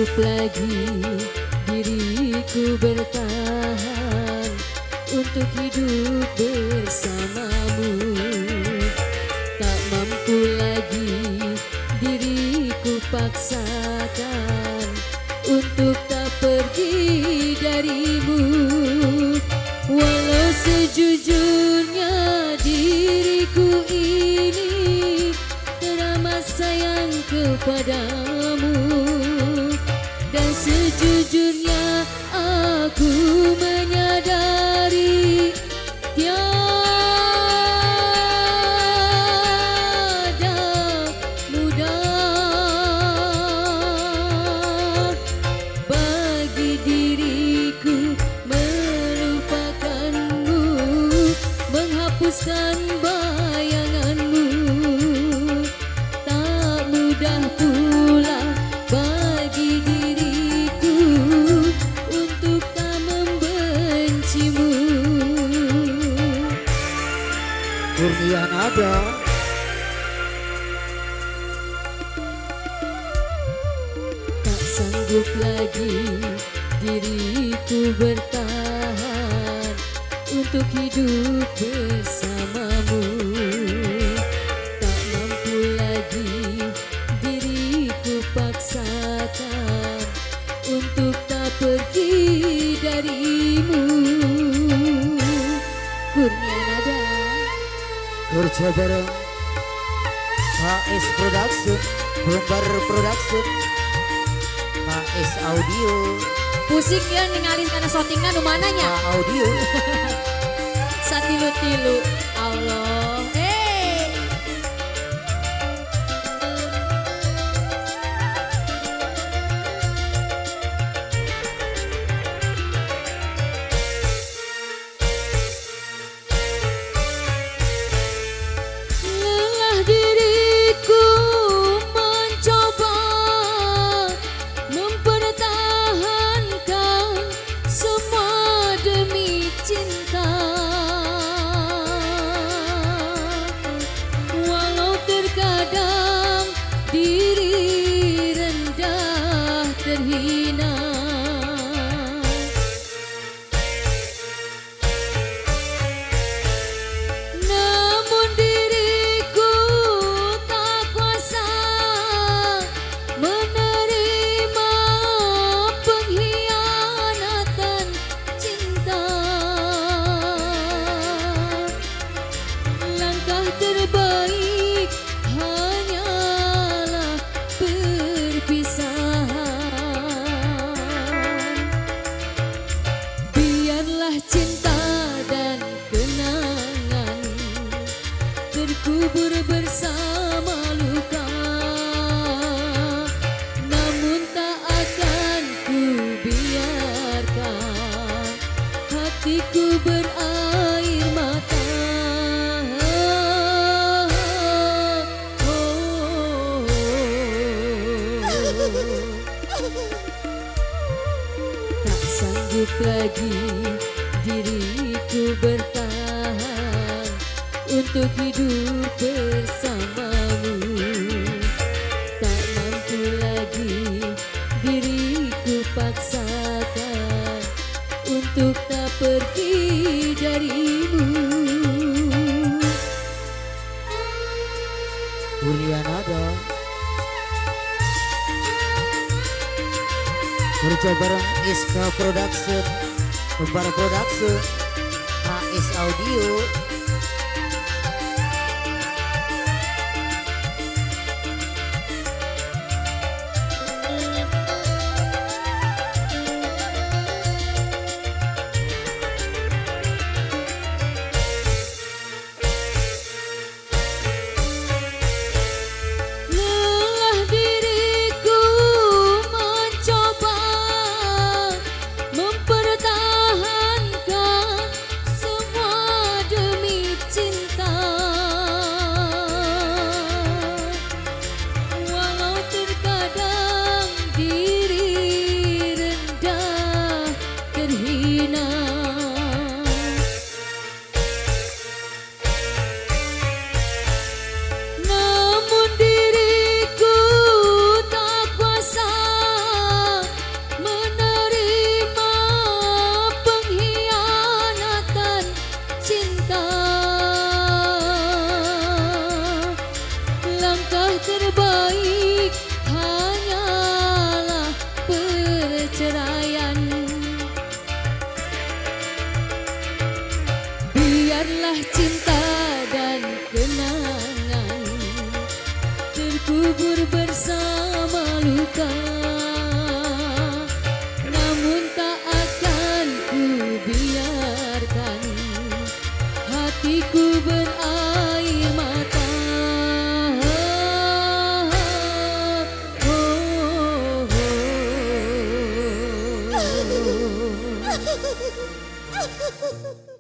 sanggup lagi diriku bertahan untuk hidup bersamamu. Tak mampu lagi diriku paksakan untuk tak pergi darimu. Walau sejujurnya diriku ini teramat sayang kepadamu, dan sejujurnya aku menyadari tiada mudah bagi diriku melupakanmu, menghapuskan bayanganmu. Tak mudah pula bagi diriku untuk tak membencimu. Kurnia nada. Tak sanggup lagi diriku bertahan untuk hidup bersamamu. Tak mampu lagi diriku paksakan untuk tak pergi darimu. Kurnia nada. Kerja bareng HS Production, Bumbar Production, HS Audio, Pusing ya ningali karena shootingan numananya. Audio. Satilu-tilu Allah. Lelah diriku mencoba mempertahankan semua demi cinta. Walau terkadang diri rendah terhina, namun diriku tak kuasa menerima pengkhianatan cinta. Langkah terbaik hanyalah perpisahan. Biarlah cinta dan kenangan terkubur bersama luka, namun tak akan ku biarkan hatiku berair mata. Tak sanggup lagi diriku bertahan untuk hidup bersamamu. Tak mampu lagi diriku paksakan untuk tak pergi darimu. Kurnia nada. Kerja bareng Iska Production, Bumbar Production, HS Audio. Lelah diriku mencoba mempertahankan semua demi biarlah cinta dan kenangan terkubur bersama luka, namun tak akan ku biarkan hatiku berair mata. Oh, oh, oh.